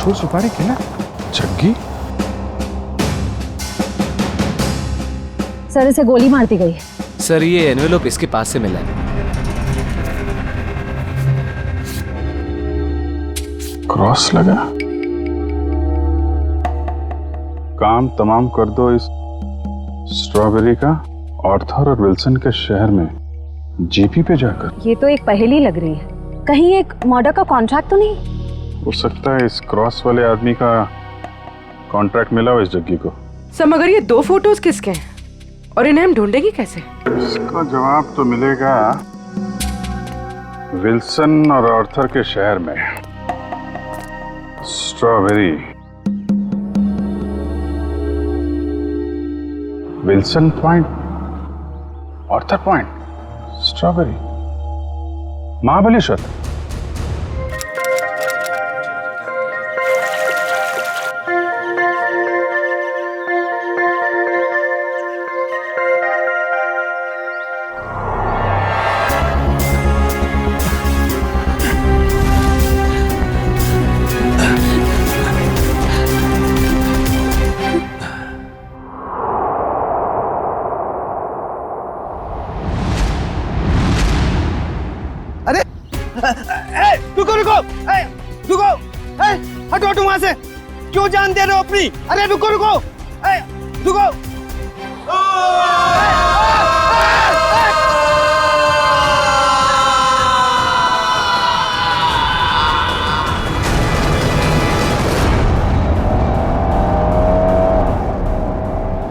मशहूर सुपारी किला जग्गी। सर इसे गोली मार दी गई है। सर ये एनवेलोप इसके पास से मिला है। क्रॉस लगा। काम तमाम कर दो इस स्ट्रॉबेरी का आर्थर और विल्सन के शहर में जीपी पे जाकर। ये तो एक पहेली लग रही है, कहीं एक मर्डर का कॉन्ट्रैक्ट तो नहीं? हो सकता है इस क्रॉस वाले आदमी का कॉन्ट्रैक्ट मिला हो इस जग्गी को। सर मगर ये 2 फोटोज किसके हैं और इन्हें हम ढूंढेंगे कैसे? इसका जवाब तो मिलेगा विल्सन और आर्थर के शहर में। Strawberry, Wilson point, Arthur point, strawberry, Mahabaleshwar. रुको रुको रुको, हटो हटो वहां से, क्यों जान दे रहे हो अपनी? अरे रुको रुको रुको।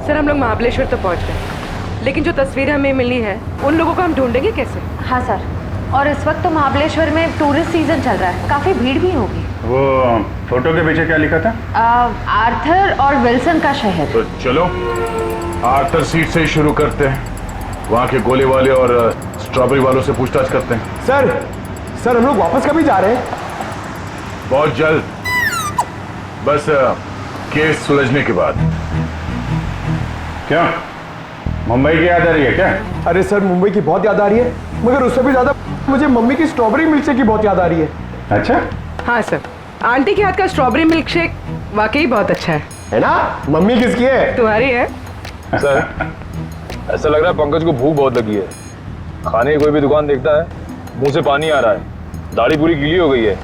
सर हम लोग महाबलेश्वर तो पहुंच गए, लेकिन जो तस्वीरें हमें मिली है उन लोगों को हम ढूंढेंगे कैसे? हाँ सर, और इस वक्त तो महाबलेश्वर में टूरिस्ट सीजन चल रहा है, काफी भीड़ भी होगी। वो फोटो के पीछे क्या लिखा था? आर्थर और विल्सन का शहर। तो चलो आर्थर सीट से ही शुरू करते हैं, वहाँ के गोले वाले और स्ट्रॉबेरी वालों से पूछताछ करते हैं। सर हम लोग वापस कभी जा रहे हैं? बहुत जल्द, बस केस सुलझने के बाद। क्या मुंबई की याद आ रही है क्या? अरे सर मुंबई की बहुत याद आ रही है, मगर उससे भी ज्यादा मुझे मम्मी की स्ट्रॉबेरी मिल्क शेक की बहुत याद आ रही है। अच्छा, हाँ सर, आंटी के हाथ का स्ट्रॉबेरी मिल्क शेक वाकई बहुत अच्छा है ना? मम्मी किसकी है? तुम्हारी है। सर ऐसा लग रहा है पंकज को भूख बहुत लगी है। खाने की कोई भी दुकान देखता है मुंह से पानी आ रहा है, दाढ़ी पूरी गीली हो गई है।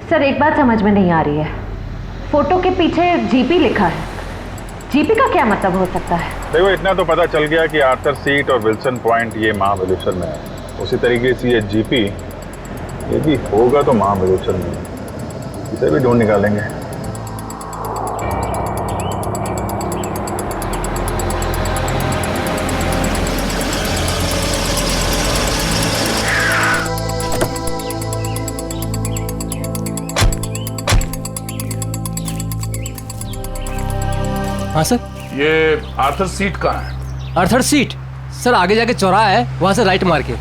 सर एक बात समझ में नहीं आ रही है, फोटो के पीछे जीपी लिखा है, जीपी का क्या मतलब हो सकता है? देखो इतना तो पता चल गया कि आर्थर सीट और विल्सन पॉइंट ये महाबलेश्वर में है, उसी तरीके से ये जीपी ये भी होगा तो महाबलेश्वर में, इसे भी ढूंढ निकालेंगे। हाँ सर। ये आर्थर सीट कहाँ है? आर्थर सीट सर आगे जाके चौराहा है, वहां से राइट मार के।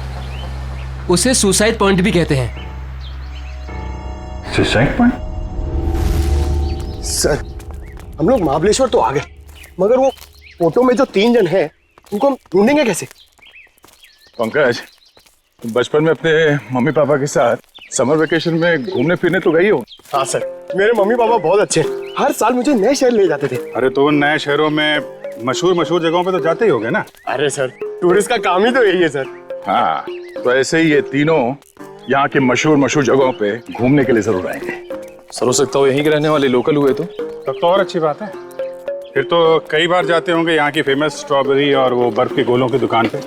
उसे सुसाइड पॉइंट भी कहते हैं। Suicide point? सर हम लोग महाबलेश्वर तो आ गए, मगर वो फोटो में जो 3 जन हैं उनको हम ढूंढेंगे कैसे? पंकज, तुम बचपन में अपने मम्मी पापा के साथ समर वेकेशन में घूमने फिरने तो गई हो? हाँ सर, मेरे मम्मी पापा बहुत अच्छे हैं, हर साल मुझे नए शहर ले जाते थे। अरे तो उन नए शहरों में मशहूर जगहों पे तो जाते ही होगे ना? अरे सर टूरिस्ट का काम ही तो यही है सर। हाँ, तो ऐसे ही ये तीनों यहाँ के मशहूर जगहों पे घूमने के लिए जरूर आएंगे। सर हो सकता हो यहीं के रहने वाले लोकल हुए तो। तब तो और अच्छी बात है, फिर तो कई बार जाते होंगे यहाँ की फेमस स्ट्रॉबेरी और वो बर्फ के गोलों की दुकान पे।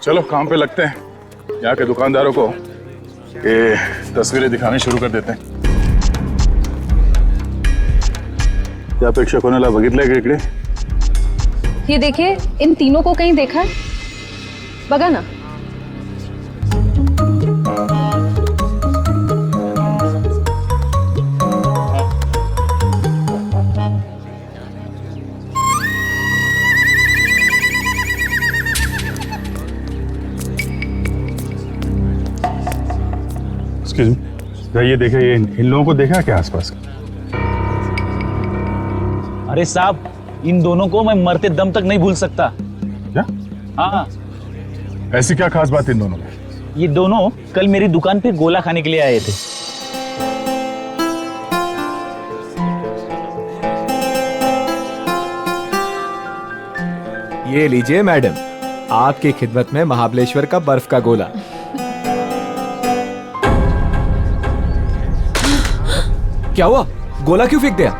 चलो काम पे लगते हैं, यहाँ के दुकानदारों को ये तस्वीरें दिखाने शुरू कर देते हैं। क्या अपेक्षा कोणाला बघितलंय का इकडे? ये देखिए, इन तीनों को कहीं देखा है? बघा ना। एक्सक्यूज मी, ये देखा, ये इन लोगों को देखा क्या आसपास? अरे साहब, इन दोनों को मैं मरते दम तक नहीं भूल सकता। क्या? हाँ, ऐसी क्या खास बात इन दोनों में? ये दोनों कल मेरी दुकान पे गोला खाने के लिए आए थे। ये लीजिए मैडम, आपकी खिदमत में महाबलेश्वर का बर्फ का गोला। क्या हुआ? गोला क्यों फेंक दिया?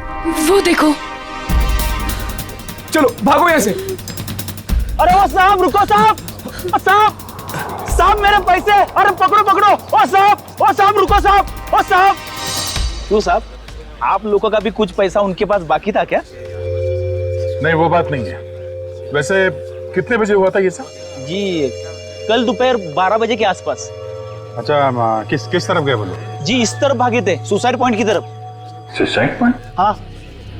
वो देखो। चलो भागो यहाँ से। अरे वो साहब, रुको साहब, साहब साहब मेरे पैसे, अरे पकड़ो पकड़ो, ओ साहब रुको साहब, ओ साहब। क्यों साहब, आप लोगों का भी कुछ पैसा उनके पास बाकी था क्या? नहीं, वो बात नहीं है। वैसे कितने बजे हुआ था ये सब? जी कल दोपहर 12 बजे के आसपास। अच्छा, किस तरफ गए वो लोग? जी इस तरफ भागे थे, सुसाइड पॉइंट की तरफ। Suicide point? हाँ।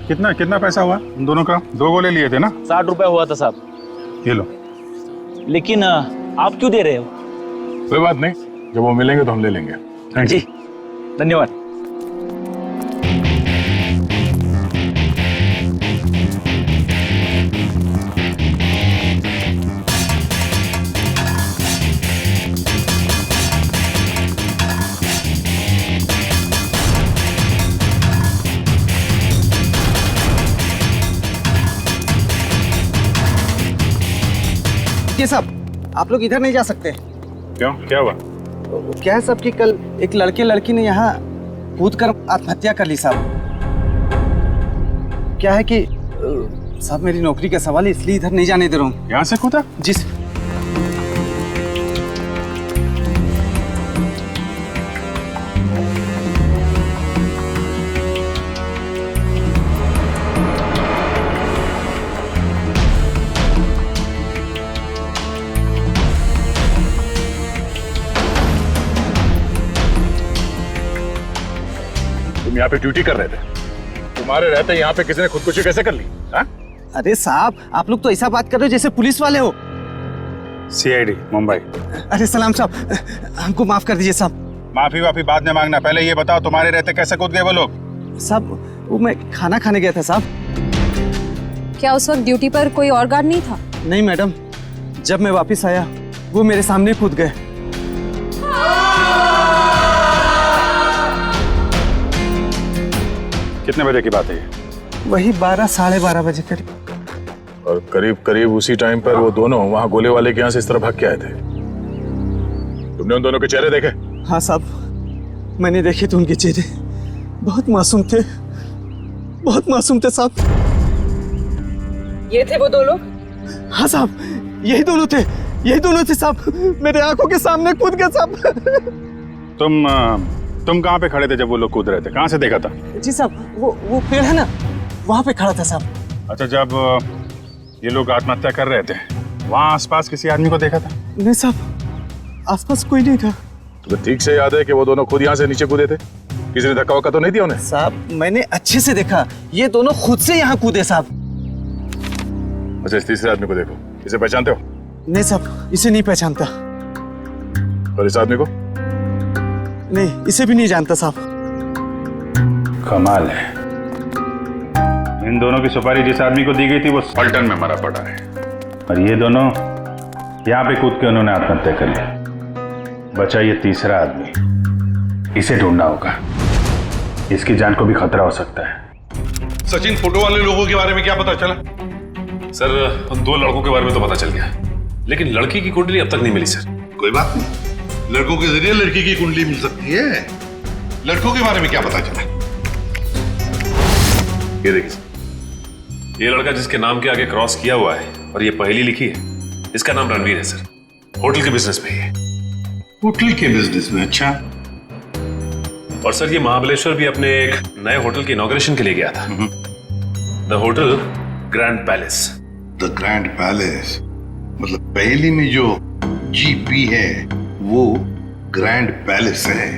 कितना पैसा हुआ उन दोनों का? 2 गोले लिए थे ना? 60 रुपए हुआ था साहब। ये लो। लेकिन आप क्यों दे रहे हो? कोई बात नहीं, जब वो मिलेंगे तो हम ले लेंगे। Thank you. जी धन्यवाद। ये साहब, आप लोग इधर नहीं जा सकते। क्यों, क्या हुआ? क्या है साहब कि कल एक लड़की ने यहाँ कूद कर आत्महत्या कर ली साहब। क्या है कि साहब मेरी नौकरी का सवाल है, इसलिए इधर नहीं जाने दे रहा हूँ। यहाँ से कूदा? जी तुम यहाँ पे ड्यूटी कर रहे थे, तुम्हारे रहते यहाँ पे किसी ने खुदकुशी कैसे कर ली? हाँ? अरे साहब, आप लोग तो ऐसा बात कर रहे हो जैसे पुलिस वाले हो। CID मुंबई। अरे सलाम साहब, हमको माफ कर दीजिए साहब। माफी बाद में मांगना, पहले ये बताओ तुम्हारे रहते कैसे कूद गए वो लोग? साहब वो मैं खाना खाने गया था साहब। क्या उस वक्त ड्यूटी पर कोई और गार्ड नहीं था? नहीं मैडम, जब मैं वापस आया वो मेरे सामने कूद गए। कितने बजे की बात है ये? वही 12 साढ़े 12 बजे करीब। और करीब उसी टाइम पर वो दोनों वहाँ गोले वाले के यहाँ से इस तरह भाग के आए थे। तुमने उन दोनों के चेहरे देखे? हाँ साहब, मैंने देखे थे उनके चेहरे, बहुत मासूम थे, बहुत मासूम थे साहब। ये थे वो दो लोग? हाँ साहब, यही दोनों थे साहब, मेरे आंखों के सामने कूद गए साहब। तुम कहाँ पे खड़े थे जब वो लोग कूद रहे थे? कहाँ से देखा था? जी साहब, वो पेड़ है ना, वहाँ पे खड़ा था साहब। अच्छा, जब ये लोग आत्महत्या कर रहे थे वहाँ आसपास किसी आदमी को देखा था? नहीं साहब, आसपास कोई नहीं था। तुम्हें ठीक से याद है कि वो दोनों खुद यहाँ से नीचे कूदे थे? किसी ने धक्का वक्का तो नहीं दिया उन्हें? साहब मैंने अच्छे से देखा, ये दोनों खुद से यहाँ कूदे साहब। अच्छा, इस तीसरे आदमी को देखो, इसे पहचानते हो? नहीं साहब, इसे नहीं पहचानता। और इस आदमी को? नहीं, इसे भी नहीं जानता साहब। कमाल है, इन दोनों की सुपारी जिस आदमी को दी गई थी वो पलटन में मरा पड़ा है, और ये दोनों यहाँ पे कूद के उन्होंने आत्महत्या कर ली। बचा ये तीसरा आदमी, इसे ढूंढना होगा, इसकी जान को भी खतरा हो सकता है। सचिन, फोटो वाले लोगों के बारे में क्या पता चला? सर, उन 2 लड़कों के बारे में तो पता चल गया, लेकिन लड़की की कुंडली अब तक नहीं मिली सर। कोई बात नहीं, लड़कों के जरिए लड़की की कुंडली मिल सकती है। लड़कों के बारे में क्या पता चला? ये देखिए सर, ये लड़का जिसके नाम के आगे क्रॉस किया हुआ है और ये पहली लिखी है, इसका नाम रणवीर है सर। होटल के बिजनेस में है। होटल के बिजनेस में? अच्छा। और सर, ये महाबलेश्वर भी अपने एक नए होटल के इनॉग्रेशन के लिए गया था, the hotel grand palace. The grand palace मतलब पहली में जो GP है वो ग्रैंड पैलेस है।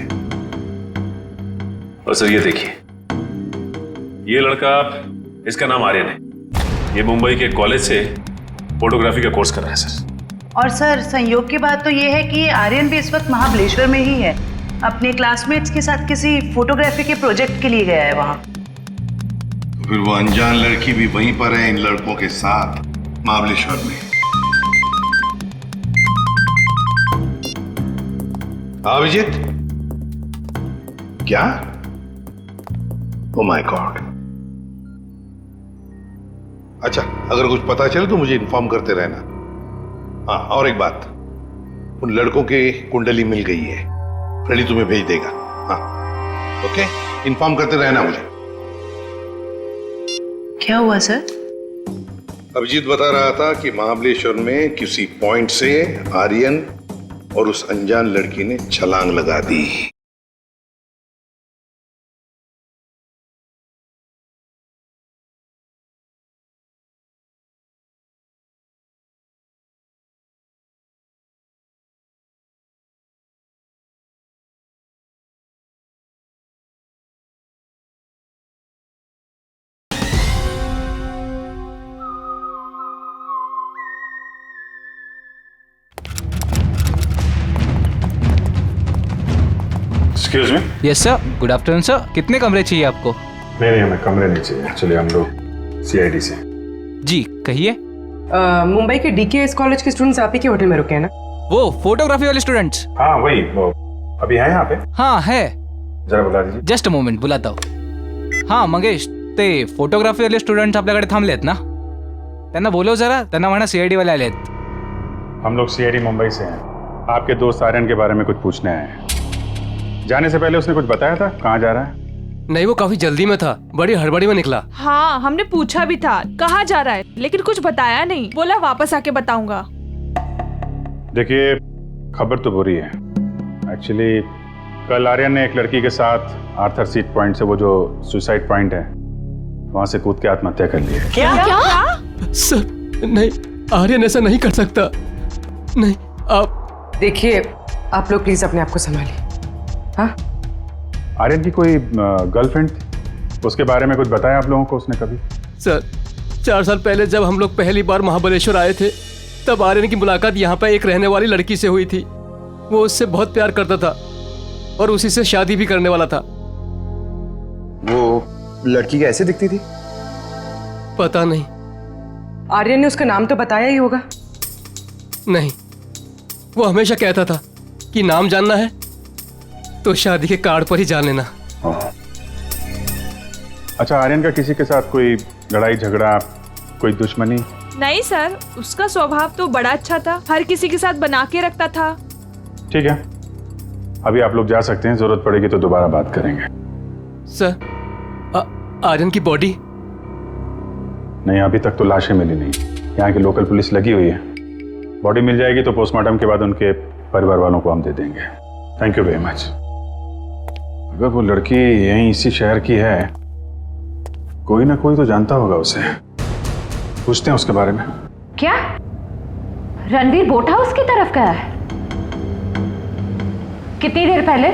और सर ये देखिए, ये लड़का, इसका नाम आर्यन है, ये मुंबई के कॉलेज से फोटोग्राफी का कोर्स कर रहा है सर। और सर, संयोग की बात तो ये है कि आर्यन भी इस वक्त महाबलेश्वर में ही है, अपने क्लासमेट्स के साथ किसी फोटोग्राफी के प्रोजेक्ट के लिए गया है वहां। तो फिर वो अनजान लड़की भी वहीं पर है इन लड़कों के साथ महाबलेश्वर में। अभिजीत, क्या? ओह माय गॉड, अच्छा, अगर कुछ पता चले तो मुझे इन्फॉर्म करते रहना। हाँ, और एक बात, उन लड़कों के कुंडली मिल गई है, फ्रेडी तुम्हें भेज देगा। हाँ, ओके, इन्फॉर्म करते रहना मुझे। क्या हुआ सर? अभिजीत बता रहा था कि महाबलेश्वर में किसी पॉइंट से आर्यन और उस अनजान लड़की ने छलांग लगा दी। Excuse me. Yes sir, good afternoon sir. कितने कमरे चाहिए आपको? नहीं, हमें कमरे नहीं चाहिए। एक्चुअली हम लोग सीआईडी से। जी कहिए। मुंबई के डीकेएस कॉलेज के स्टूडेंट्स आप ही के होटल में रुके हैं ना? वो फोटोग्राफी वाले स्टूडेंट्स? हाँ वही, वो अभी है यहाँ पे? हाँ है। जरा बुला दीजिए। जस्ट अ मोमेंट, बुलाता हूँ। हाँ मंगेश, ते फोटोग्राफी वाले स्टुडंट्स आपल्याकडे थांबलेत ना? त्यांना बोलव जरा, त्यांना म्हणा सीआईडी वाले आलेत। हम लोग सीआईडी मुंबई से हैं। आपके दोस्त आर्यन के बारे में कुछ पूछने आए हैं। जाने से पहले उसने कुछ बताया था कहाँ जा रहा है? नहीं, वो काफी जल्दी में था, बड़ी हड़बड़ी में निकला। हाँ, हमने पूछा भी था कहाँ जा रहा है, लेकिन कुछ बताया नहीं। बोला वापस आके बताऊंगा। देखिए, खबर तो बुरी है। एक्चुअली कल आर्यन ने एक लड़की के साथ आर्थर सीट पॉइंट से, वो जो सुसाइड पॉइंट है, वहां से कूद के आत्महत्या कर ली है। क्या? सर नहीं, आर्यन ऐसा नहीं कर सकता। नहीं, आप देखिए, आप लोग प्लीज अपने आप को संभालिए। हाँ, आर्यन की कोई गर्लफ्रेंड थी, उसके बारे में कुछ बताया आप लोगों को उसने कभी? सर, 4 साल पहले जब हम लोग पहली बार महाबलेश्वर आए थे, तब आर्यन की मुलाकात यहाँ पर एक रहने वाली लड़की से हुई थी। वो उससे बहुत प्यार करता था और उसी से शादी भी करने वाला था। वो लड़की कैसे दिखती थी? पता नहीं। आर्यन ने उसका नाम तो बताया ही होगा। नहीं, वो हमेशा कहता था कि नाम जानना है तो शादी के कार्ड पर ही जान लेना। अच्छा, आर्यन का किसी के साथ कोई लड़ाई झगड़ा, कोई दुश्मनी? नहीं सर, उसका स्वभाव तो बड़ा अच्छा था, हर किसी के साथ बना के रखता था। ठीक है, अभी आप लोग जा सकते हैं, जरूरत पड़ेगी तो दोबारा बात करेंगे। सर, आर्यन की बॉडी? नहीं, अभी तक तो लाशें मिली नहीं। यहाँ की लोकल पुलिस लगी हुई है। बॉडी मिल जाएगी तो पोस्टमार्टम के बाद उनके परिवार वालों को हम दे देंगे। Thank you very much. अगर वो लड़की यहीं इसी शहर की है, कोई ना कोई तो जानता होगा उसे। पूछते हैं उसके बारे में। क्या रणवीर बोट हाउस की तरफ गया है? कितनी देर पहले?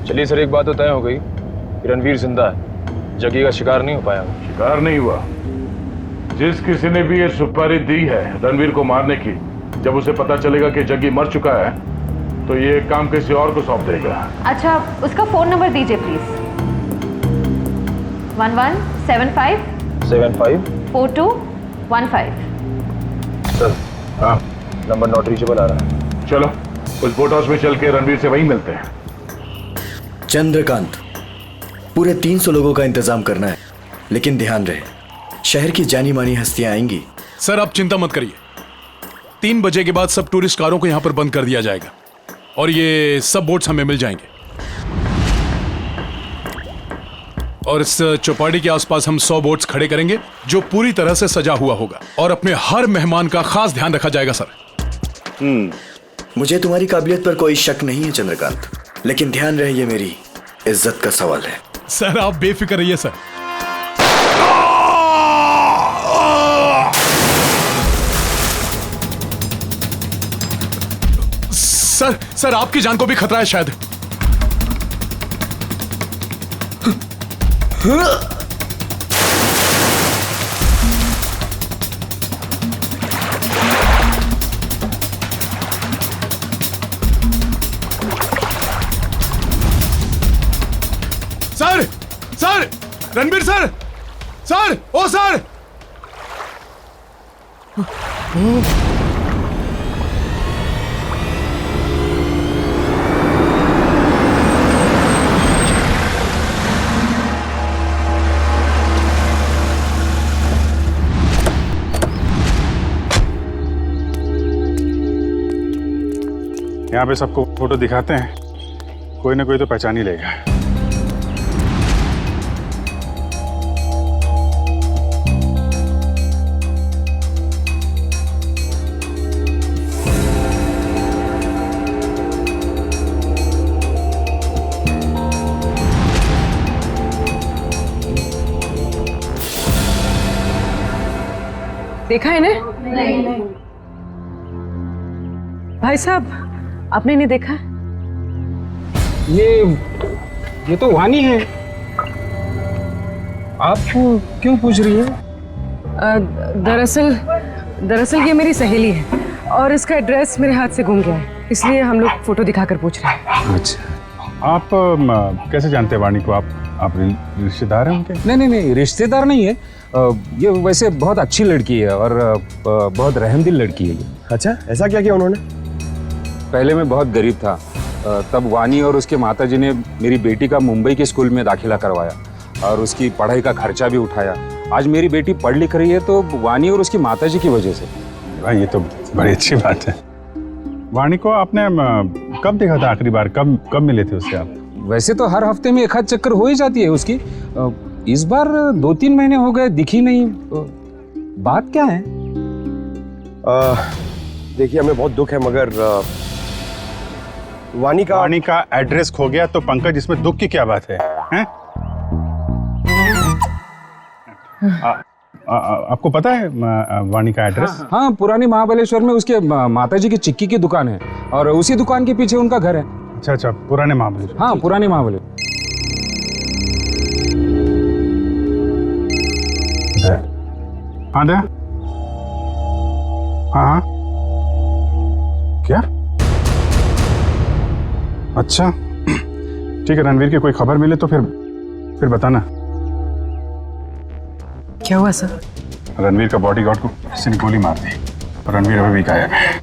चलिए सर, एक बात तो तय हो गई कि रणवीर जिंदा है, जग्गी का शिकार नहीं हो पाया। शिकार नहीं हुआ। जिस किसी ने भी ये सुपारी दी है रणवीर को मारने की, जब उसे पता चलेगा कि जग्गी मर चुका है तो ये काम किसी और को सौंप देगा। अच्छा, उसका फोन नंबर दीजिए प्लीज। 1175 4215। सर, हाँ, नंबर नॉट रीचेबल आ रहा है। चलो उस बोट हाउस में चल के रणवीर से वहीं मिलते हैं। चंद्रकांत, पूरे 300 लोगों का इंतजाम करना है, लेकिन ध्यान रहे शहर की जानी मानी हस्तियां आएंगी। सर आप चिंता मत करिए, 3 बजे के बाद सब टूरिस्ट कारों को यहाँ पर बंद कर दिया जाएगा और ये सब बोट्स हमें मिल जाएंगे। और इस चौपाटी के आसपास हम 100 बोट्स खड़े करेंगे जो पूरी तरह से सजा हुआ होगा और अपने हर मेहमान का खास ध्यान रखा जाएगा सर। मुझे तुम्हारी काबिलियत पर कोई शक नहीं है चंद्रकांत, लेकिन ध्यान रहे ये मेरी इज्जत का सवाल है। सर आप बेफिक्र रहिए सर। सर आपकी जान को भी खतरा है शायद। सर रणबीर सर, ओ सर। यहाँ पे सबको फोटो दिखाते हैं, कोई ना कोई तो पहचान ही लेगा। देखा है ना? नहीं। भाई साहब, आपने नहीं देखा? ये तो वानी है। आप क्यों पूछ रही है? दरअसल ये मेरी सहेली है और इसका एड्रेस मेरे हाथ से गुम गया है, इसलिए हम लोग फोटो दिखाकर पूछ रहे हैं। अच्छा, आप कैसे जानते हैं वाणी को? आप रिश्तेदार हैं उनके? नहीं, रिश्तेदार नहीं है। ये वैसे बहुत अच्छी लड़की है और बहुत रहमदिल लड़की है ये। अच्छा, ऐसा क्या किया उन्होंने? पहले मैं बहुत गरीब था, तब वानी और उसके माताजी ने मेरी बेटी का मुंबई के स्कूल में दाखिला करवाया और उसकी पढ़ाई का खर्चा भी उठाया। आज मेरी बेटी पढ़ लिख रही है तो वानी और उसकी माताजी की वजह से। भाई ये तो बड़ी अच्छी बात है। वाणी को आपने कब देखा था आखिरी बार? कब मिले थे उससे आप? वैसे तो हर हफ्ते में एक आध चक्कर हो ही जाती है उसकी। इस बार 2-3 महीने हो गए, दिखी नहीं। बात क्या है? देखिए, हमें बहुत दुख है, मगर वानी का एड्रेस खो गया तो पंकज, इसमें दुख की क्या बात है? हैं? आपको पता है वाणी का एड्रेस? हाँ, पुरानी महाबलेश्वर में उसके माताजी की चिक्की की दुकान है और उसी दुकान के पीछे उनका घर है। अच्छा, पुराने महाबलेश्वर। हाँ, पुराने महाबलेश्वर। हाँ दया, हाँ क्या? अच्छा ठीक है, रणवीर की कोई खबर मिले तो फिर बताना। क्या हुआ सर? रणवीर का बॉडीगार्ड को किसी ने गोली मार दी और रणवीर अभी भी गायब है।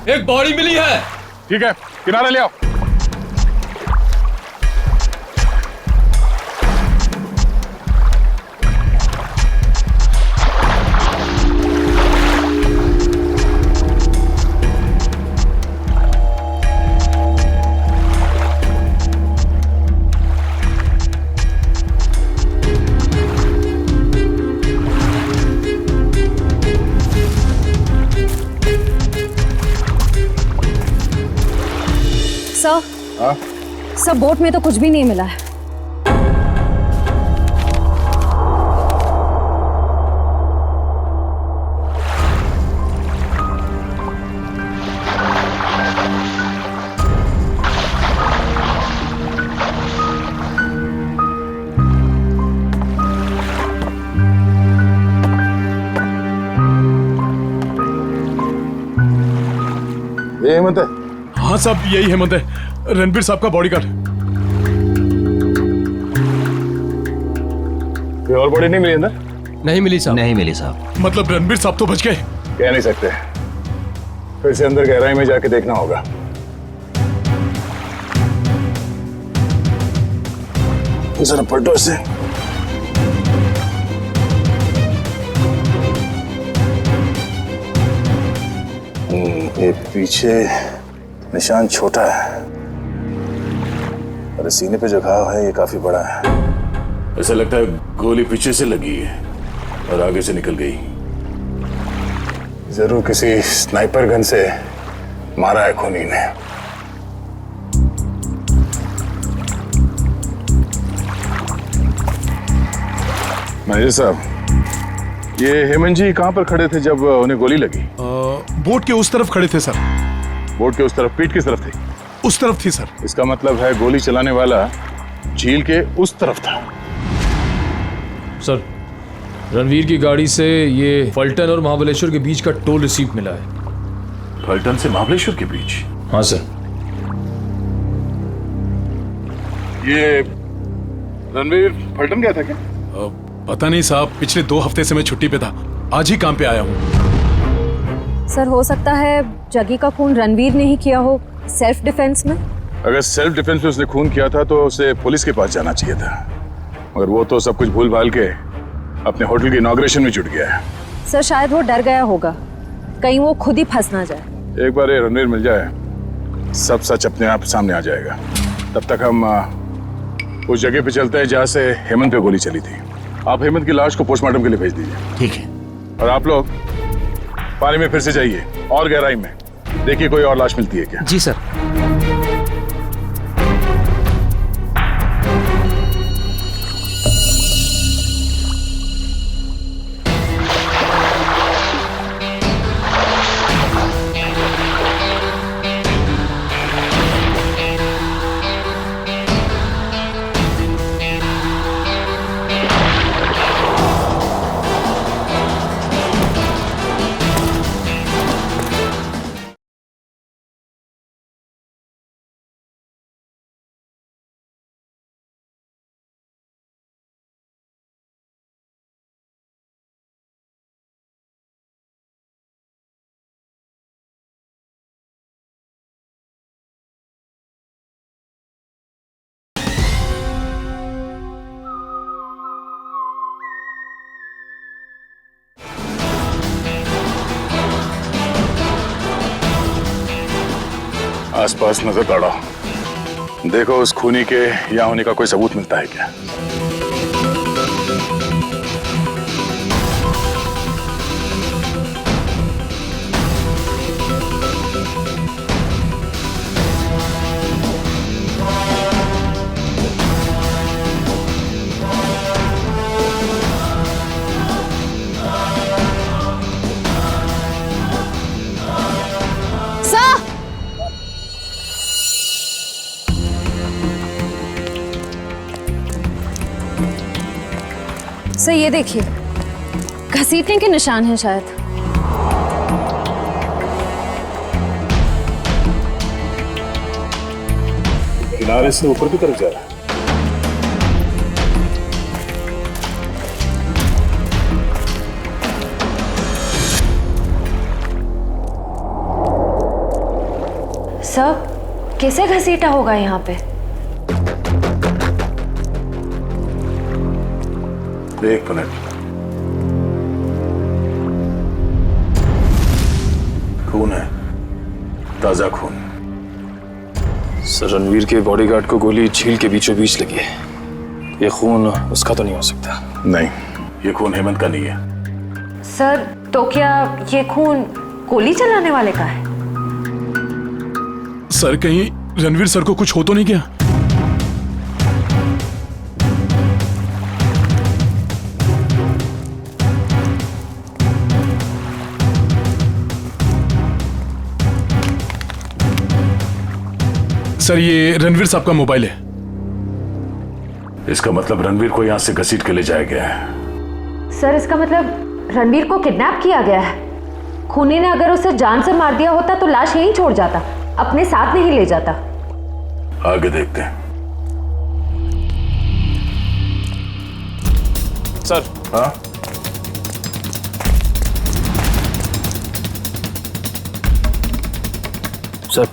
एक बॉडी मिली है। ठीक है, किनारे ले आओ। सर, बोट में तो कुछ भी नहीं मिला है। ये हिम्मत है? हाँ साहब, यही हिम्मत है, रणबीर साहब का बॉडीगार्ड। कोई और बॉडी नहीं मिली अंदर? नहीं मिली साहब। नहीं मिली साहब। मतलब रणबीर साहब तो बच गए? कह नहीं सकते, फिर से अंदर गहराई में जाके देखना होगा। जरा पलटो इसे। ये पीछे निशान छोटा है और सीने पे जो घाव है ये काफी बड़ा है। ऐसा लगता है गोली पीछे से लगी है और आगे से निकल गई। जरूर किसी स्नाइपर गन से मारा है खूनी ने। मैनेजर साहब, ये हेमंत जी कहाँ पर खड़े थे जब उन्हें गोली लगी? बोट के उस तरफ खड़े थे सर। बोट के उस तरफ? पीठ किस तरफ थी? उस तरफ थी सर। इसका मतलब है गोली चलाने वाला झील के उस तरफ था। सर, रणवीर की गाड़ी से ये फलटन और महाबलेश्वर के बीच का टोल रिसीप्ट मिला है। फलटन से महाबलेश्वर के बीच? हाँ सर। ये रणवीर फलटन गया था क्या? पता नहीं साहब, पिछले 2 हफ्ते से मैं छुट्टी पे था, आज ही काम पे आया हूँ। सर, हो सकता है जगी का खून रणवीर ने ही किया हो, सेल्फ डिफेंस में। अगर सेल्फ डिफेंस में उसने खून किया था तो उसे पुलिस के पास जाना चाहिए था, मगर वो तो सब कुछ भूल भाल के अपने होटल के इनॉग्रेशन में जुट गया है। सर, शायद वो डर गया होगा, कहीं वो खुद ही फंस ना जाए। एक बार ये रणवीर मिल जाए, सब सच अपने आप सामने आ जाएगा। तब तक हम उस जगह पे चलते हैं जहाँ से हेमंत पे गोली चली थी। आप हेमंत की लाश को पोस्टमार्टम के लिए भेज दीजिए। ठीक है। और आप लोग पानी में फिर से जाइए और गहराई में, देखिए कोई और लाश मिलती है क्या। जी सर। आसपास नजर दौड़ाओ, देखो उस खूनी के यहाँ होने का कोई सबूत मिलता है क्या। सर, ये देखिए, घसीटने के निशान हैं शायद। किनारे से ऊपर की तरफ जा रहा है। सर, कैसे घसीटा होगा यहाँ पे? एक मिनट, खून है, ताजा खून। सर, रणवीर के बॉडीगार्ड को गोली झील के बीचों बीच लगी है। ये खून उसका तो नहीं हो सकता। नहीं, ये खून हेमंत का नहीं है। सर, तो क्या ये खून गोली चलाने वाले का है? सर, कहीं रणवीर सर को कुछ हो तो नहीं गया? सर, ये रणवीर साहब का मोबाइल है। इसका मतलब रणवीर को यहां से घसीट के ले जाया गया है। सर, इसका मतलब रणवीर को किडनैप किया गया है। खूनी ने अगर उसे जान से मार दिया होता तो लाश यहीं छोड़ जाता, अपने साथ नहीं ले जाता। आगे देखते हैं। सर। हाँ, सर,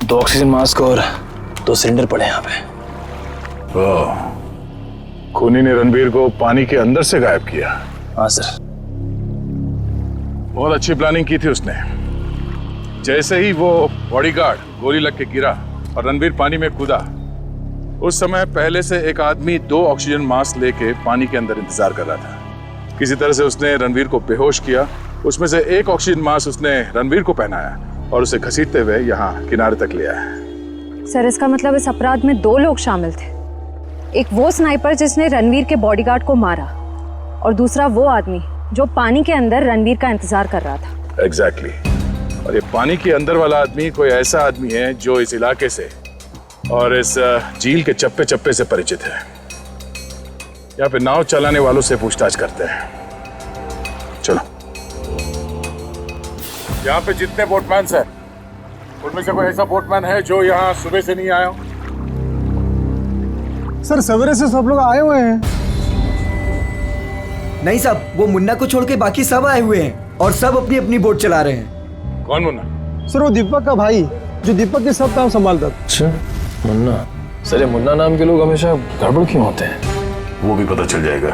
2 ऑक्सीजन मास्क और 2 सिलेंडर पड़े हैं यहाँ पे। खूनी ने रणवीर को पानी के अंदर से गायब किया। हाँ सर। बहुत अच्छी प्लानिंग की थी उसने। जैसे ही वो बॉडीगार्ड गोली लग के गिरा और रणवीर पानी में कूदा, उस समय पहले से एक आदमी 2 ऑक्सीजन मास्क लेके पानी के अंदर इंतजार कर रहा था। किसी तरह से उसने रणवीर को बेहोश किया। उसमें से एक ऑक्सीजन मास्क उसने रणवीर को पहनाया और उसे घसीटते हुए यहाँ किनारे तक ले आया। सर, इसका मतलब इस अपराध में 2 लोग शामिल थे। एक वो स्नाइपर जिसने रणवीर के बॉडीगार्ड को मारा और दूसरा वो आदमी जो पानी के अंदर रणवीर का इंतजार कर रहा था। एग्जैक्टली। और ये पानी के अंदर वाला आदमी कोई ऐसा आदमी है जो इस इलाके से और इस झील के चप्पे चप्पे से परिचित है। यहाँ पे नाव चलाने वालों से पूछताछ करते हैं। चलो। यहाँ पे जितने बोटमैन हैं, उनमें से कोई ऐसा बोटमैन है जो यहाँ सुबह से नहीं आया हो? सर, सवेरे से सब लोग आए हुए हैं। नहीं साहब, वो मुन्ना को छोड़ के बाकी सब आए हुए हैं और सब अपनी अपनी बोट चला रहे हैं। कौन मुन्ना? सर, वो दीपक का भाई जो दीपक के सब काम संभालता। अच्छा, मुन्ना। सर, ये मुन्ना नाम के लोग हमेशा गड़बड़ क्यों होते हैं? वो भी पता चल जाएगा।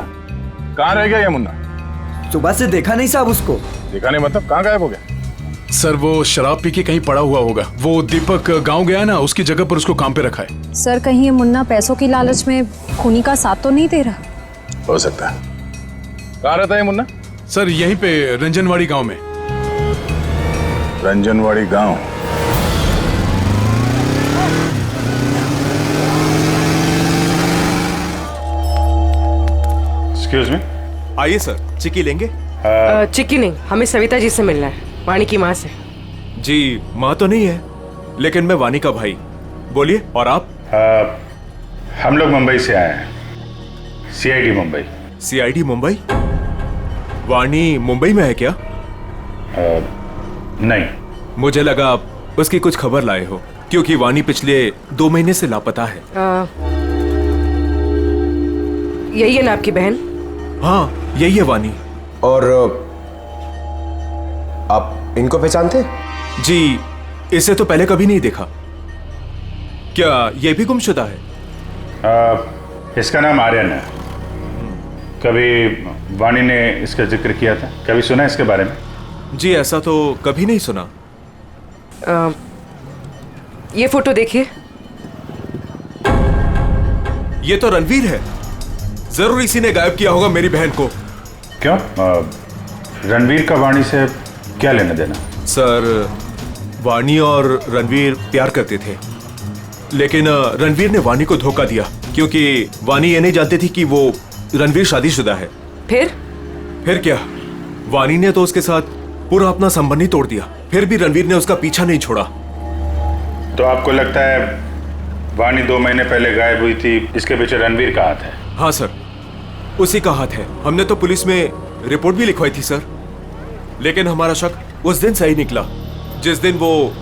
कहाँ रह गया ये मुन्ना? सुबह से देखा नहीं साहब उसको। देखा नहीं मतलब कहाँ गायब हो गया? सर, वो शराब पी के कहीं पड़ा हुआ होगा। वो दीपक गांव गया ना, उसकी जगह पर उसको काम पे रखा है। सर, कहीं ये मुन्ना पैसों की लालच में खूनी का साथ तो नहीं दे रहा? हो सकता है। कहाँ रहता है मुन्ना? सर, यहीं पे रंजनवाड़ी गांव में। रंजनवाड़ी गांव? Excuse me. आइए सर, चिक्की लेंगे? चिक्की नहीं, हमें सविता जी से मिलना है, वाणी की माँ से। जी, माँ तो नहीं है, लेकिन मैं वाणी का भाई। बोलिए। और आप? हम लोग मुंबई से आए हैं, सीआईडी मुंबई। सीआईडी मुंबई? वाणी मुंबई में है क्या? नहीं। मुझे लगा आप उसकी कुछ खबर लाए हो, क्योंकि वाणी पिछले 2 महीने से लापता है। यही है ना आपकी बहन? हाँ, यही है वाणी। और आप इनको पहचानते? जी, इसे तो पहले कभी नहीं देखा। क्या ये भी गुमशुदा है? इसका नाम आर्यन है। कभी वाणी ने इसका जिक्र किया था? कभी सुना इसके बारे में? जी, ऐसा तो कभी नहीं सुना। ये फोटो देखिए। ये तो रणवीर है। जरूर इसी ने गायब किया होगा मेरी बहन को। क्यों? रणवीर का वाणी से क्या लेना देना? सर, वाणी और रणवीर प्यार करते थे, लेकिन रणवीर ने वाणी को धोखा दिया, क्योंकि वाणी ये नहीं जानती थी कि वो रणवीर शादीशुदा है। फिर क्या? वाणी ने तो उसके साथ पूरा अपना संबंध ही तोड़ दिया। फिर भी रणवीर ने उसका पीछा नहीं छोड़ा। तो आपको लगता है वाणी 2 महीने पहले गायब हुई थी, इसके पीछे रणवीर का हाथ है? हाँ सर, उसी का हाथ है। हमने तो पुलिस में रिपोर्ट भी लिखवाई थी सर, लेकिन हमारा शक उस दिन सही निकला जिस दिन वो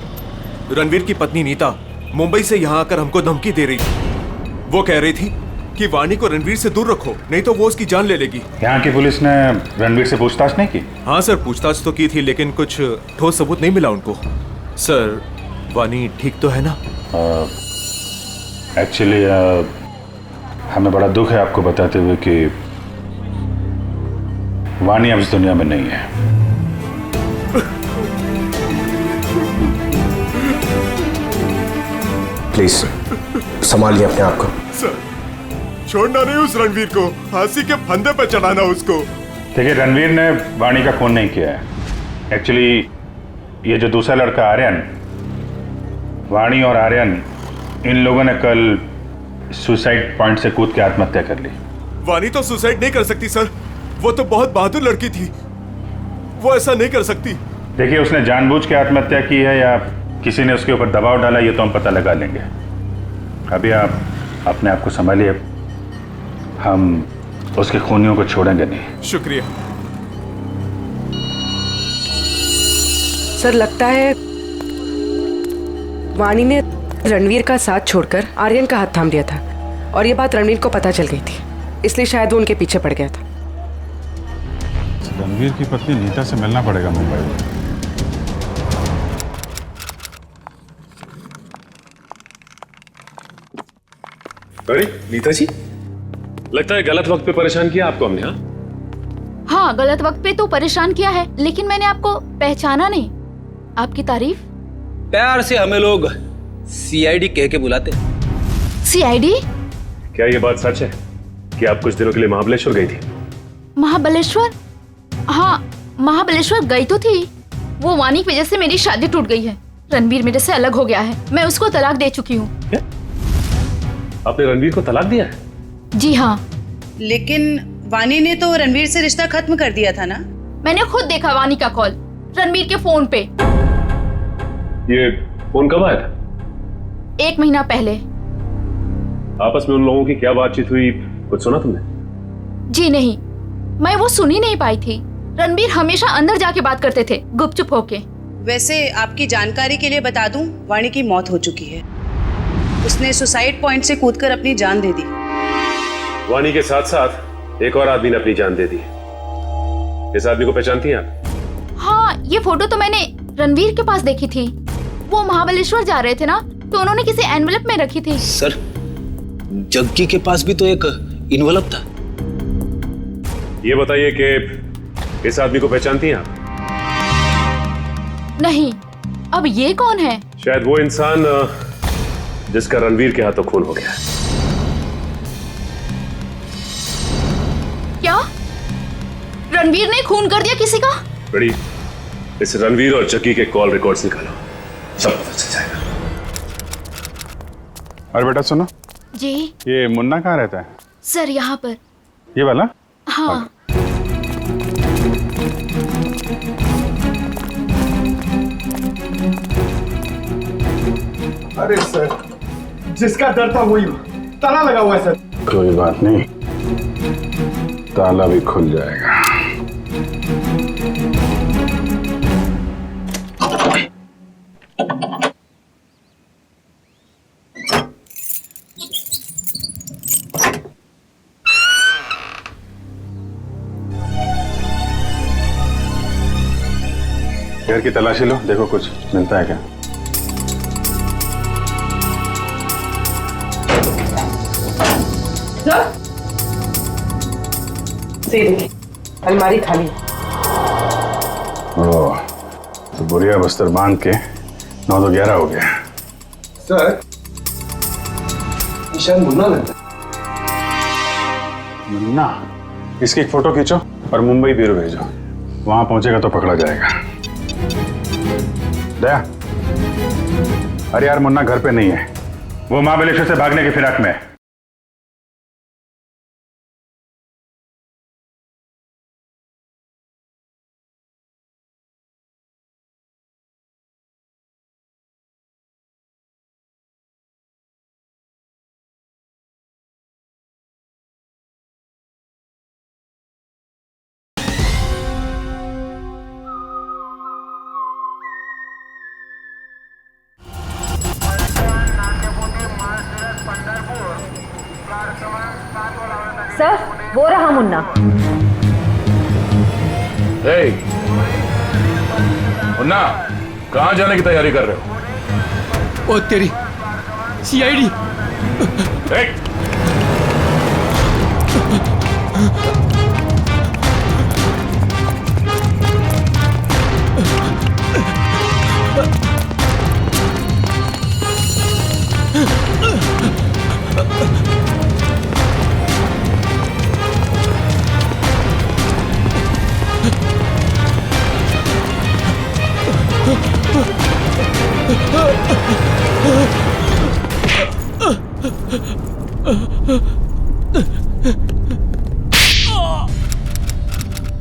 रणवीर की पत्नी नीता मुंबई से यहाँ आकर हमको धमकी दे रही थी। वो कह रही थी कि वाणी को रणवीर से दूर रखो, नहीं तो वो उसकी जान ले लेगी। यहाँ की पुलिस ने रणवीर से पूछताछ नहीं की? हाँ सर, पूछताछ तो की थी, लेकिन कुछ ठोस सबूत नहीं मिला उनको। सर, वाणी ठीक तो है ना? एक्चुअली हमें बड़ा दुख है आपको बताते हुए कि वाणी अब इस दुनिया में नहीं है। प्लीज संभालिए अपने आप को। सर, छोड़ना नहीं उस रणवीर को, फांसी के फंदे पर चढ़ाना उसको। देखिए, रणवीर ने वाणी का खून नहीं किया है। एक्चुअली ये जो दूसरा लड़का आर्यन, वाणी और आर्यन, इन लोगों ने कल सुसाइड पॉइंट से कूद के आत्महत्या कर ली। वाणी तो सुसाइड नहीं कर सकती सर, वो तो बहुत बहादुर लड़की थी, वो ऐसा नहीं कर सकती। देखिए, उसने जानबूझ के आत्महत्या की है या किसी ने उसके ऊपर दबाव डाला, ये तो हम पता लगा लेंगे। अभी आप अपने आप को संभालिए, हम उसके खूनियों को छोड़ेंगे नहीं। शुक्रिया सर। लगता है वाणी ने रणवीर का साथ छोड़कर आर्यन का हाथ थाम लिया था, और ये बात रणवीर को पता चल गई थी, इसलिए शायद वो उनके पीछे पड़ गया था। रणवीर की पत्नी नीता से मिलना पड़ेगा मुंबई में। अरे नीता जी, लगता है गलत वक्त पे परेशान किया आपको हमने। हाँ, गलत वक्त पे तो परेशान किया है, लेकिन मैंने आपको पहचाना नहीं। आपकी तारीफ? प्यार से हमें लोग सीआईडी कह के बुलाते। सीआईडी? क्या ये बात सच है कि आप कुछ दिनों के लिए महाबलेश्वर गई थी? महाबलेश्वर? हाँ, महाबलेश्वर गई तो थी। वो वानी की वजह से मेरी शादी टूट गई है। रणवीर मेरे से अलग हो गया है। मैं उसको तलाक दे चुकी हूँ। आपने रणवीर को तलाक दिया है? जी हाँ। लेकिन वानी ने तो रणवीर से रिश्ता खत्म कर दिया था ना? मैंने खुद देखा वानी का कॉल रणवीर के फोन पे। ये फोन कब आया था? 1 महीना पहले। आपस में उन लोगों की क्या बातचीत हुई, कुछ सुना तुमने? जी नहीं, मैं वो सुन ही नहीं पाई थी। रणवीर हमेशा अंदर जाके बात करते थे, गुपचुप होके। वैसे आपकी जानकारी के लिए बता दूं, वाणी की मौत हो चुकी है। उसने सुसाइड पॉइंट से कूदकर अपनी जान दे दी। वानी के साथ साथ एक और आदमी ने अपनी जान दे दी। इस आदमी को पहचानती हैं आप? हाँ, ये फोटो तो मैंने रणवीर के पास देखी थी। वो महाबलेश्वर जा रहे थे ना, तो उन्होंने किसी एनवेलप में रखी थी। सर, जग्गी के पास भी तो एक इन्वेलप था। ये बताइए कि इस आदमी को पहचानती हैं आप? नहीं। अब ये कौन है? शायद वो इंसान जिसका रणवीर के हाथों खून हो गया। क्या रणवीर ने खून कर दिया किसी का? बड़ी, इस रणवीर और जग्गी के कॉल रिकॉर्ड्स निकालो, सब पता चल जाएगा। और बेटा सुनो जी। ये मुन्ना कहाँ रहता है? सर यहाँ पर। ये वाला? हाँ। अरे सर, जिसका डर था वही ताला लगा हुआ है सर। कोई बात नहीं, ताला भी खुल जाएगा। घर की तलाशी लो, देखो कुछ मिलता है क्या। अलमारी खाली। ओह, तो बुढ़िया बस्तर बांध के 9 तो 11 हो गया। सर, निशान मुन्ना लगता है। मुन्ना? इसकी एक फोटो खींचो और मुंबई ब्यूरो भेजो, वहां पहुंचेगा तो पकड़ा जाएगा। दया, अरे यार मुन्ना घर पे नहीं है, वो महाबलेश्वर से भागने की फिराक में है। सर, वो रहा मुन्ना। मुन्ना, कहाँ जाने की तैयारी कर रहे हो? ओ तेरी सीआईडी।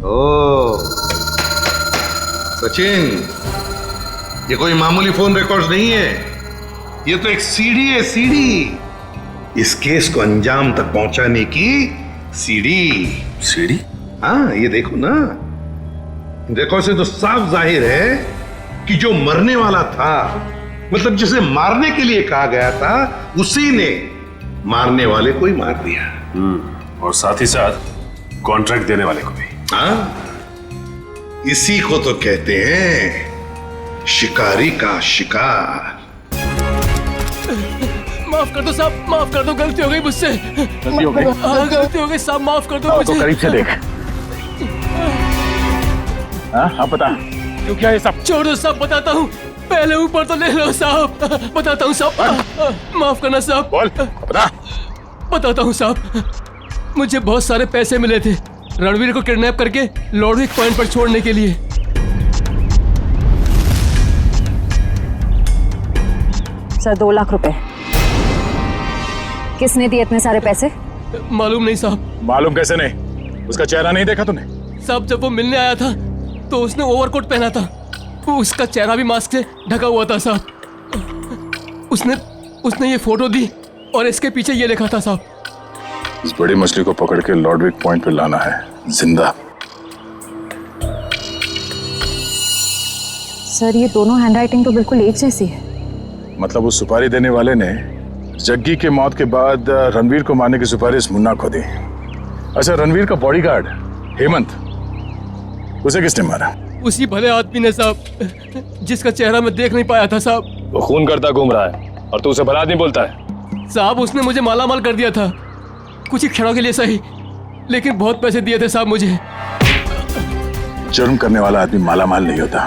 ओ सचिन, ये कोई मामूली फोन रिकॉर्ड्स नहीं है, ये तो एक सीढ़ी है, सीढ़ी। इस केस को अंजाम तक पहुंचाने की सीढ़ी। सीढ़ी? हाँ, ये देखो ना, रिकॉर्ड से तो साफ जाहिर है कि जो मरने वाला था, मतलब जिसे मारने के लिए कहा गया था, उसी ने मारने वाले को ही मार दिया। और साथ ही साथ कॉन्ट्रैक्ट देने वाले को भी। हाँ, इसी को तो कहते हैं शिकारी का शिकार। माफ कर दो साहब, माफ कर दो, गलती हो गई मुझसे। गलती हो गई? हाँ, गलती हो गई साहब, माफ कर दो मुझे। तो करीब से देख। हाँ, अब बता क्यों क्या ये सब? छोड़ दो साहब, बताता हूँ। पहले ऊपर तो ले लो साहब, बताता हूँ साहब। माफ करना साहब। बोल, बता। बताता हूँ साहब, मुझे बहुत सारे पैसे मिले थे रणवीर को किडनैप करके लॉर्डविक पॉइंट पर छोड़ने के लिए। सर 2 लाख रुपए। किसने दिए इतने सारे पैसे? मालूम नहीं साहब। मालूम कैसे नहीं? उसका चेहरा नहीं देखा तूने? साहब जब वो मिलने आया था तो उसने ओवरकोट पहना था, वो उसका चेहरा भी मास्क से ढका हुआ था साहब। उसने ये फोटो दी और इसके पीछे ये लिखा था साहब, इस बड़ी मछली को पकड़ के लॉर्डविक पॉइंट पे लाना है जिंदा। सर ये दोनों हैंडराइटिंग तो बिल्कुल एक जैसी है। मतलब उस सुपारी देने वाले ने जग्गी के मौत के बाद रणवीर को मारने की सुपारी मुन्ना को दी। अच्छा, रणवीर का बॉडीगार्ड हेमंत, उसे किसने मारा? उसी भले आदमी ने साहब, जिसका चेहरा मैं देख नहीं पाया था साहब। वो खून करता घूम रहा है और तू उसे भला आदमी बोलता है? साहब उसने मुझे मालामाल कर दिया था, कुछ ही क्षणों के लिए सही, लेकिन बहुत पैसे दिए थे साहब मुझे। जुर्म करने वाला आदमी मालामाल नहीं होता,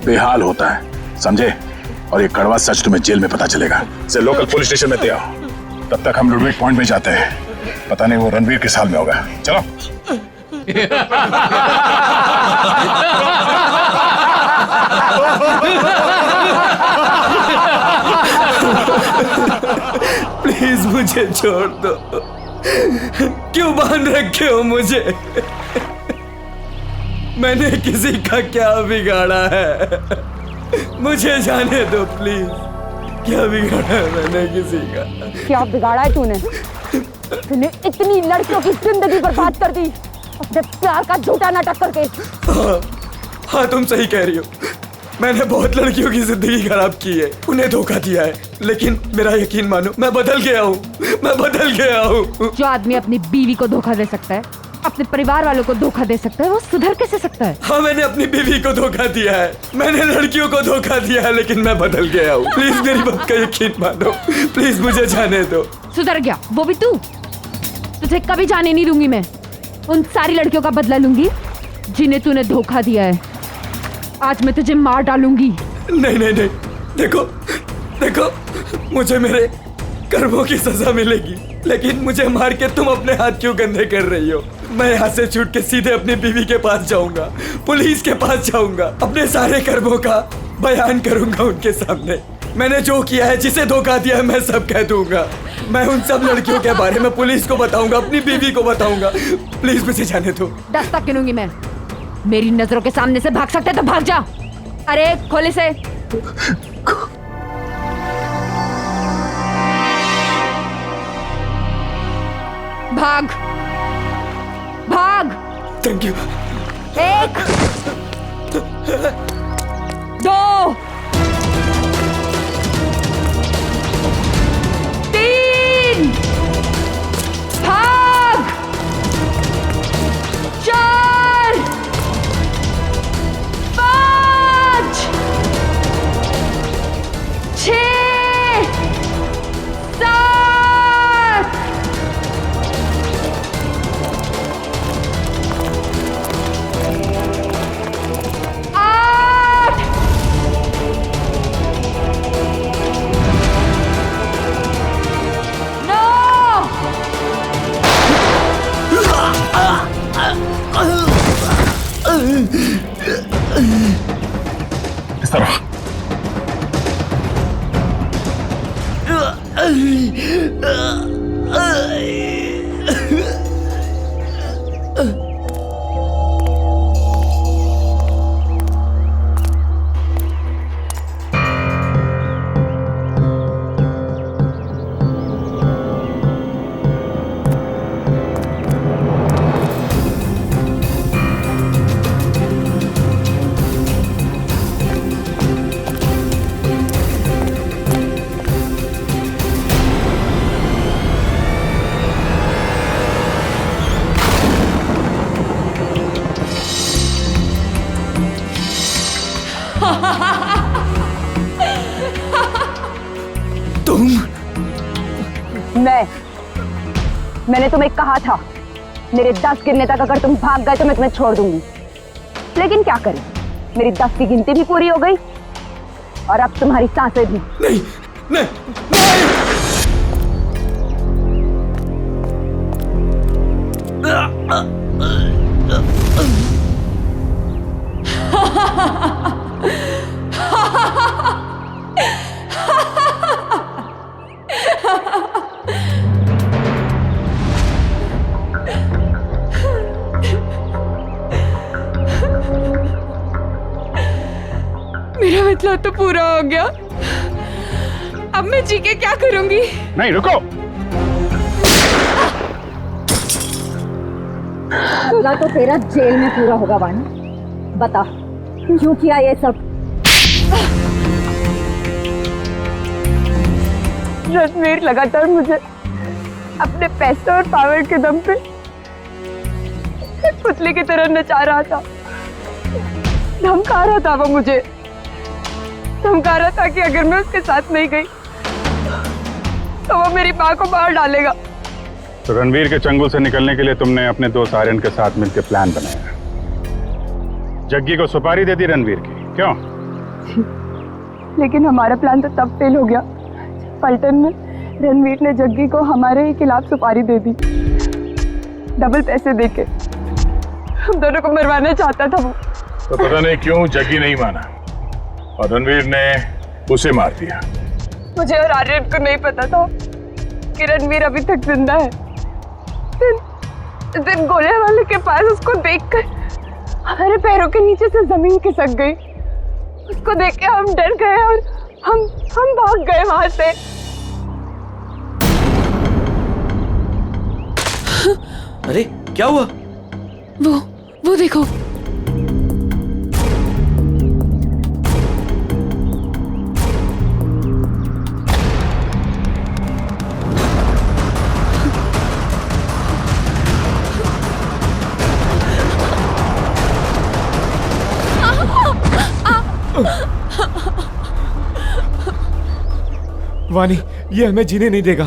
बेहाल होता है, समझे? और ये कड़वा सच तुम्हें जेल में पता चलेगा। से लोकल पुलिस स्टेशन में आओ, तब तक हम लॉर्डविक पॉइंट में जाते हैं। पता नहीं वो रणवीर किस हाल में होगा। चलो। प्लीज मुझे छोड़ दो, क्यों बांध रखे हो मुझे? मैंने किसी का क्या बिगाड़ा है? मुझे जाने दो प्लीज। क्या बिगाड़ा है मैंने किसी का? क्या बिगाड़ा है तूने? तूने इतनी लड़कियों की जिंदगी बर्बाद कर दी अपने प्यार का झूठा नाटक करके। हाँ तुम सही कह रही हो, मैंने बहुत लड़कियों की जिंदगी खराब की है, उन्हें धोखा दिया है, लेकिन मेरा यकीन मानो मैं बदल गया हूँ, मैं बदल गया हूँ। जो आदमी अपनी बीवी को धोखा दे सकता है, अपने परिवार वालों को धोखा दे सकता है, वो सुधर कैसे सकता है? हाँ मैंने अपनी बीवी को धोखा दिया है, मैंने लड़कियों को धोखा दिया है, लेकिन मैं बदल गया हूँ। प्लीज मेरी बात का यकीन मानो, प्लीज मुझे जाने दो। सुधर गया वो भी तू? तुझे कभी जाने नहीं दूंगी मैं। उन सारी लड़कियों का बदला लूंगी जिन्हें तूने धोखा दिया है। आज मैं तुझे मार डालूंगी। नहीं नहीं नहीं, देखो देखो, मुझे मेरे कर्मों की सजा मिलेगी, लेकिन मुझे मार के तुम अपने हाथ क्यों गंदे कर रही हो? मैं यहाँ से छूट के सीधे अपनी बीवी के पास जाऊंगा, पुलिस के पास जाऊंगा, अपने सारे कर्मों का बयान करूंगा उनके सामने। मैंने जो किया है, जिसे धोखा दिया है, मैं सब कह दूंगा। मैं उन सब लड़कियों के बारे में पुलिस को बताऊंगा, अपनी बीवी को बताऊंगा। प्लीज मुझे जाने दो। दस्तक गिनूंगी मैं। मेरी नजरों के सामने से भाग सकते तो भाग जा। अरे खोले से। भाग भाग। Thank you. 1 2 3 भाग। 4 5 6 7 8 इस तरफ। मैंने तुम्हें कहा था मेरे 10 गिनने तक अगर तुम भाग गए तो मैं तुम्हें छोड़ दूंगी, लेकिन क्या करें, मेरी 10 की गिनती भी पूरी हो गई और अब तुम्हारी सांसें भी। नहीं नहीं नहीं। मेरा मतलब तो पूरा हो गया। अब मैं जी के क्या करूंगी? नहीं, रुको। पूरा तो तेरा जेल में पूरा होगा वानी। बता क्यों किया ये सब? रणवीर लगातार मुझे अपने पैसे और पावर के दम पे एक पुतली की तरह नचा रहा था। धमका रहा था वो मुझे, धमका रहा था कि अगर मैं उसके साथ नहीं गई तो वो मेरी माँ को मार डालेगा। तो रणवीर के चंगुल से निकलने के लिए तुमने अपने दोस्त आर्यन के साथ मिलकर प्लान बनाया। जग्गी को सुपारी दे दी रणवीर की, क्यों? लेकिन हमारा प्लान तो तब फेल हो गया पलटन में रणवीर ने जग्गी को हमारे ही खिलाफ सुपारी दे दी, डबल पैसे देके। हम दोनों को मरवाना चाहता था वो। तो पता नहीं क्यों जग्गी नहीं माना और रणवीर ने उसे मार दिया। मुझे और आर्यन को नहीं पता था कि रणवीर अभी तक जिंदा है। दिन गोले वाले के पास उसको देखकर हमारे पैरों के नीचे से जमीन खिसक गई। उसको देख के हम डर गए और हम भाग गए वहां से। अरे क्या हुआ? वो देखो। वानी, ये हमें जीने नहीं देगा।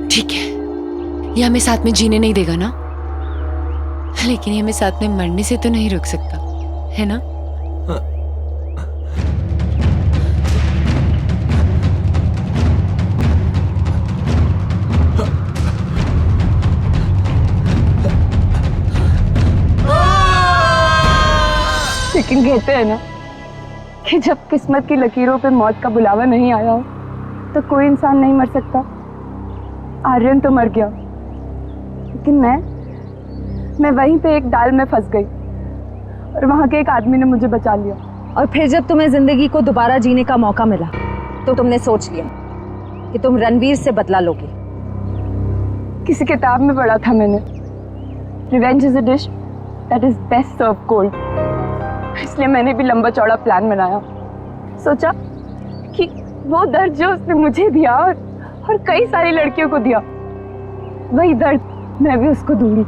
ठीक है, ये हमें साथ में जीने नहीं देगा ना, लेकिन ये हमें साथ में मरने से तो नहीं रोक सकता, है ना? लेकिन कहते हैं ना कि जब किस्मत की लकीरों पे मौत का बुलावा नहीं आया हो तो कोई इंसान नहीं मर सकता। आर्यन तो मर गया, लेकिन मैं वहीं पे एक डाल में फंस गई और वहां के एक आदमी ने मुझे बचा लिया। और फिर जब तुम्हें जिंदगी को दोबारा जीने का मौका मिला तो तुमने सोच लिया कि तुम रणवीर से बदला लोगे। किसी किताब में पढ़ा था मैंने, revenge is a dish that is best serve cold. इसलिए मैंने भी लंबा चौड़ा प्लान बनाया। सोचा कि वो दर्द जो उसने मुझे दिया और कई सारी लड़कियों को दिया, वही दर्द मैं भी उसको दूंगी।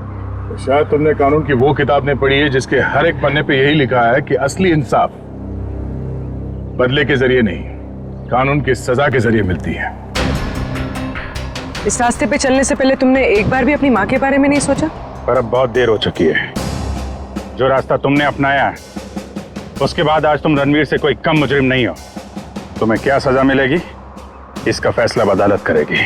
तो शायद तुमने कानून की वो किताब नहीं पढ़ी है जिसके हर एक पन्ने पे यही लिखा है कि असली इंसाफ बदले के जरिए नहीं, कानून की सजा के जरिए मिलती है। इस रास्ते पे चलने से पहले तुमने एक बार भी अपनी माँ के बारे में नहीं सोचा? पर अब बहुत देर हो चुकी है। जो रास्ता तुमने अपनाया है उसके बाद आज तुम रणवीर से कोई कम मुजरिम नहीं हो। तुम्हें क्या सजा मिलेगी इसका फैसला अदालत करेगी।